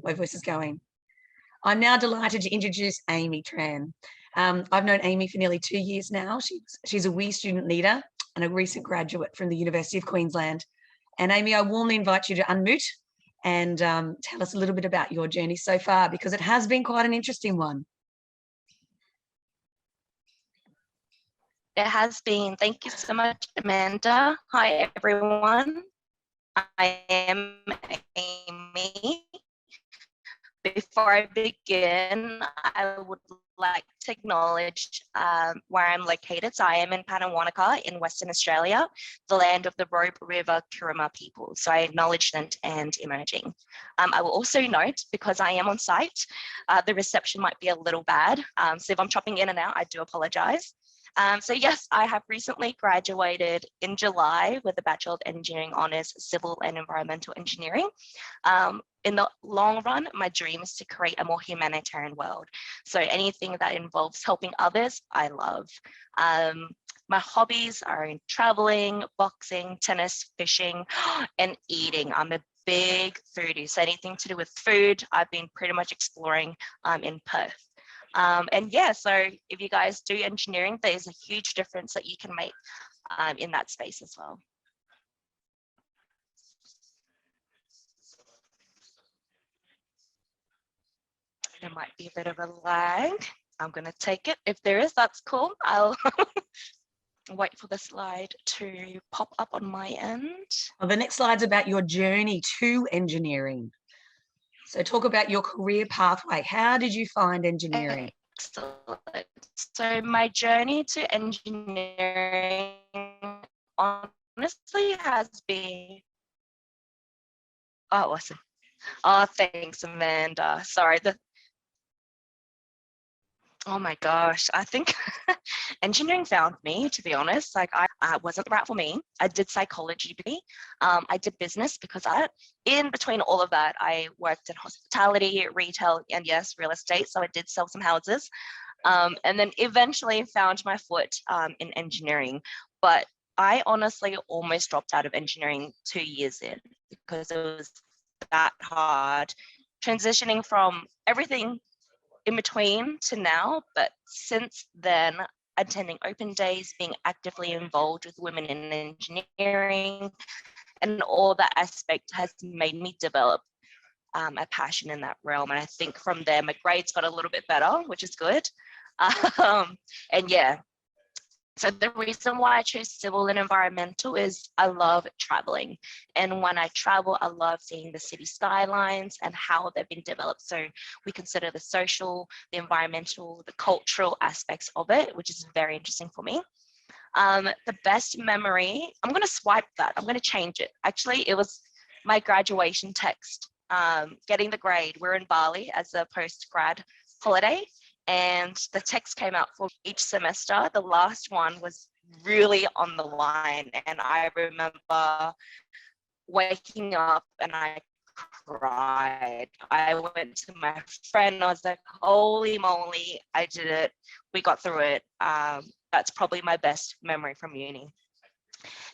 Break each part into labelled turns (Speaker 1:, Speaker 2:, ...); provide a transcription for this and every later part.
Speaker 1: my voice is going. I'm now delighted to introduce Amy Tran. I've known Amy for nearly 2 years now. She's a WE student leader and a recent graduate from the University of Queensland. And Amy, I warmly invite you to unmute and tell us a little bit about your journey so far, because it has been quite an interesting one.
Speaker 2: It has been. Thank you so much, Amanda. Hi, everyone. I am Amy. Before I begin, I would like to acknowledge where I'm located. So I am in Pannawonica in Western Australia, the land of the Robe River Kuruma people. So I acknowledge them and emerging. I will also note, because I am on site, the reception might be a little bad. So if I'm chopping in and out, I do apologize. So yes, I have recently graduated in July with a Bachelor of Engineering Honours, Civil and Environmental Engineering. In the long run, my dream is to create a more humanitarian world. So anything that involves helping others, I love. My hobbies are in traveling, boxing, tennis, fishing, and eating. I'm a big foodie, so anything to do with food, I've been pretty much exploring in Perth. And yeah, so if you guys do engineering, there's a huge difference that you can make in that space as well. There might be a bit of a lag. I'm going to take it. If there is, that's cool. I'll wait for the slide to pop up on my end.
Speaker 1: Well, the next slide's about your journey to engineering. So talk about your career pathway. How did you find engineering?
Speaker 2: Excellent. So my journey to engineering honestly has been, oh, awesome. Oh, thanks, Amanda. Sorry, oh my gosh, I think engineering found me, to be honest. Like, I wasn't right for me. I did psychology degree. I did business because in between all of that, I worked in hospitality, retail, and yes, real estate. So I did sell some houses, and then eventually found my foot in engineering. But I honestly almost dropped out of engineering 2 years in because it was that hard transitioning from everything in between to now. But since then, attending open days, being actively involved with women in engineering, and all that aspect has made me develop a passion in that realm. And I think from there, my grades got a little bit better, which is good. And yeah, so the reason why I chose civil and environmental is I love traveling. And when I travel, I love seeing the city skylines and how they've been developed. So we consider the social, the environmental, the cultural aspects of it, which is very interesting for me. The best memory, I'm going to swipe that. I'm going to change it. Actually, it was my graduation text, getting the grade. We're in Bali as a post-grad holiday. And the text came out for each semester. The last one was really on the line. And I remember waking up and I cried. I went to my friend. I was like, holy moly, I did it. We got through it. That's probably my best memory from uni.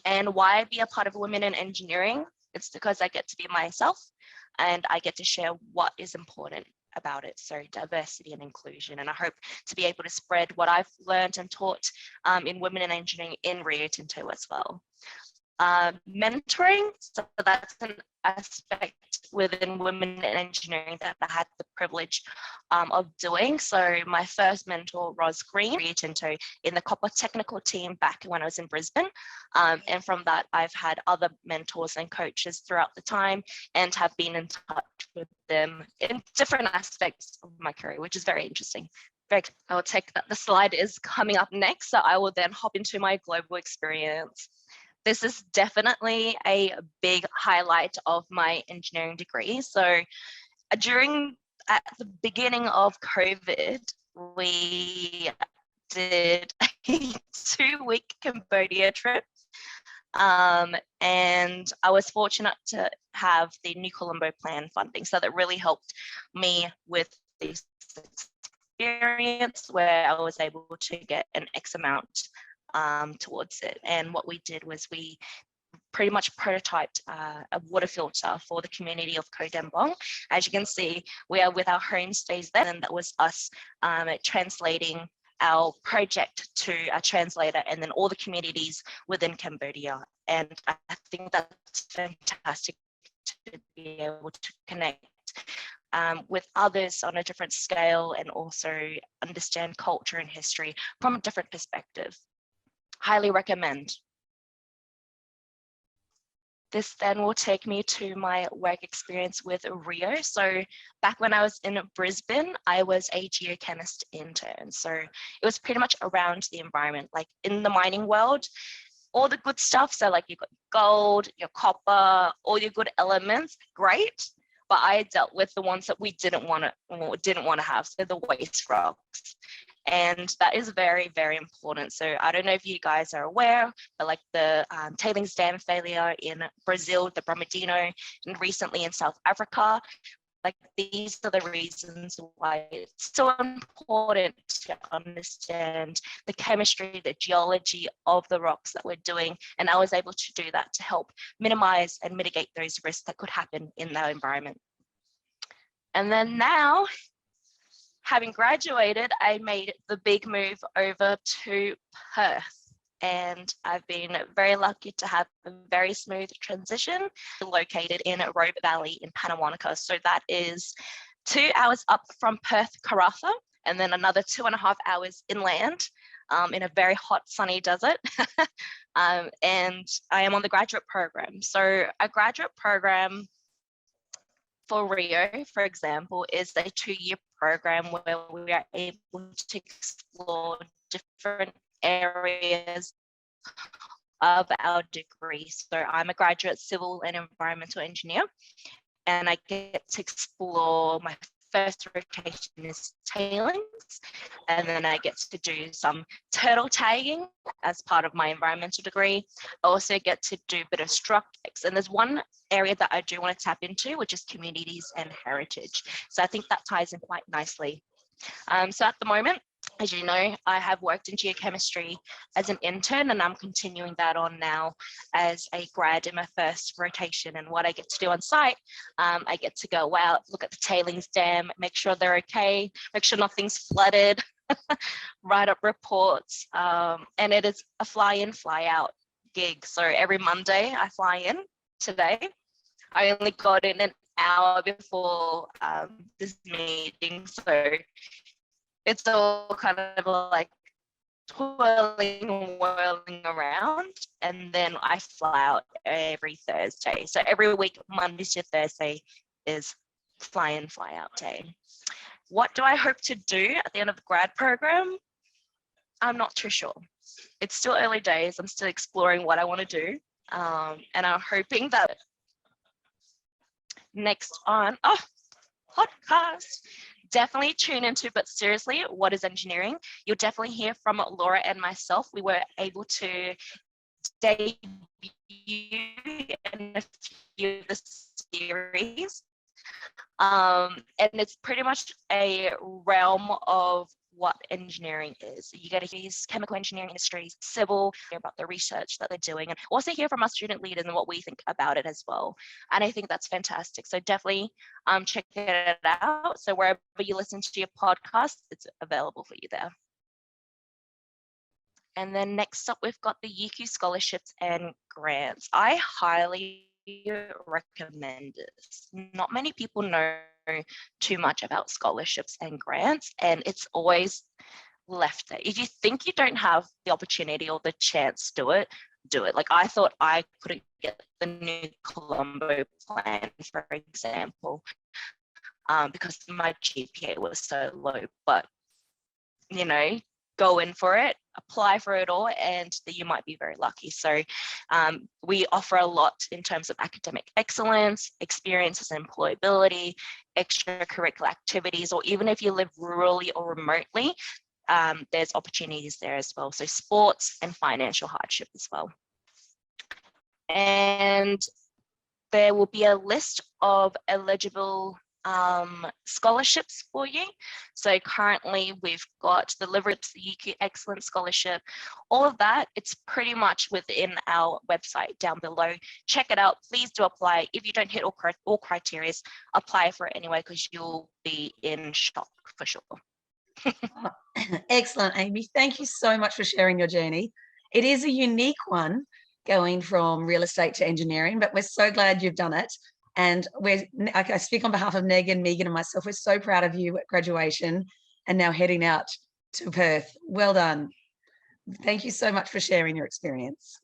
Speaker 2: And why be a part of Women in Engineering? It's because I get to be myself and I get to share what is important about it. So diversity and inclusion. And I hope to be able to spread what I've learned and taught in Women in Engineering in Rio Tinto as well. Mentoring, so that's an aspect within Women in Engineering that I had the privilege of doing. So my first mentor, Ros Green, Rio Tinto, in the copper technical team back when I was in Brisbane. And from that, I've had other mentors and coaches throughout the time and have been in touch with them in different aspects of my career, which is very interesting. I'll take that. The slide is coming up next, so I will then hop into my global experience. This is definitely a big highlight of my engineering degree. So at the beginning of COVID, we did a 2-week Cambodia trip. And I was fortunate to have the New Colombo Plan funding. So that really helped me with this experience where I was able to get an X amount towards it. And what we did was we pretty much prototyped a water filter for the community of Kodambong. As you can see, we are with our homestays there, and that was us translating our project to a translator and then all the communities within Cambodia. And I think that's fantastic to be able to connect with others on a different scale and also understand culture and history from a different perspective. Highly recommend. This then will take me to my work experience with Rio. So back when I was in Brisbane, I was a geochemist intern. So it was pretty much around the environment, like in the mining world, all the good stuff. So like you've got gold, your copper, all your good elements, great. But I dealt with the ones that we didn't want to have, so the waste rocks. And that is very, very important. So I don't know if you guys are aware, but like the tailings dam failure in Brazil, the Brumadinho, and recently in South Africa, like these are the reasons why it's so important to understand the chemistry, the geology of the rocks that we're doing. And I was able to do that to help minimize and mitigate those risks that could happen in that environment. And then now, having graduated, I made the big move over to Perth. And I've been very lucky to have a very smooth transition, located in Robe Valley in Panawanaka. So that is 2 hours up from Perth, Karratha, and then another 2.5 hours inland in a very hot, sunny desert. And I am on the graduate program. So a graduate program for Rio, for example, is a 2-year program where we are able to explore different areas of our degree. So I'm a graduate civil and environmental engineer, and I get to explore my first rotation is tailings, and then I get to do some turtle tagging as part of my environmental degree. I also get to do a bit of structures, and there's one area that I do want to tap into, which is communities and heritage. So I think that ties in quite nicely. So at the moment, as you know, I have worked in geochemistry as an intern, and I'm continuing that on now as a grad in my first rotation. And what I get to do on site, I get to go out, look at the tailings dam, make sure they're okay, make sure nothing's flooded, write up reports. And it is a fly in, fly out gig. So every Monday I fly in. Today, I only got in an hour before this meeting. So it's all kind of like twirling and whirling around, and then I fly out every Thursday. So every week, Monday to Thursday is fly in, fly out day. What do I hope to do at the end of the grad program? I'm not too sure. It's still early days. I'm still exploring what I want to do. And I'm hoping that next on, podcast, definitely tune into, but seriously, what is engineering? You'll definitely hear from Laura and myself. We were able to debut in a few of the series. And it's pretty much a realm of what engineering is. You get to hear chemical engineering industries, civil, hear about the research that they're doing, and also hear from our student leaders and what we think about it as well. And I think that's fantastic. So definitely check it out. So wherever you listen to your podcast, it's available for you there. And then next up, we've got the UQ scholarships and grants. I highly recommend this. Not many people know too much about scholarships and grants, and it's always left there. If you think you don't have the opportunity or the chance to do it. Like I thought I couldn't get the new Colombo plan, for example, because my GPA was so low, but you know, go in for it, apply for it all, and you might be very lucky. So we offer a lot in terms of academic excellence, experiences and employability, extracurricular activities, or even if you live rurally or remotely, there's opportunities there as well. So sports and financial hardship as well. And there will be a list of eligible scholarships for you. So currently we've got the Liverips, the UQ Excellence Scholarship, all of that. It's pretty much within our website down below. Check it out. Please do apply. If you don't hit all criteria, apply for it anyway, because you'll be in shock for sure.
Speaker 1: Excellent, Amy. Thank you so much for sharing your journey. It is a unique one, going from real estate to engineering, but we're so glad you've done it. And I speak on behalf of Megan, Megan, and myself. We're so proud of you at graduation and now heading out to Perth. Well done. Thank you so much for sharing your experience.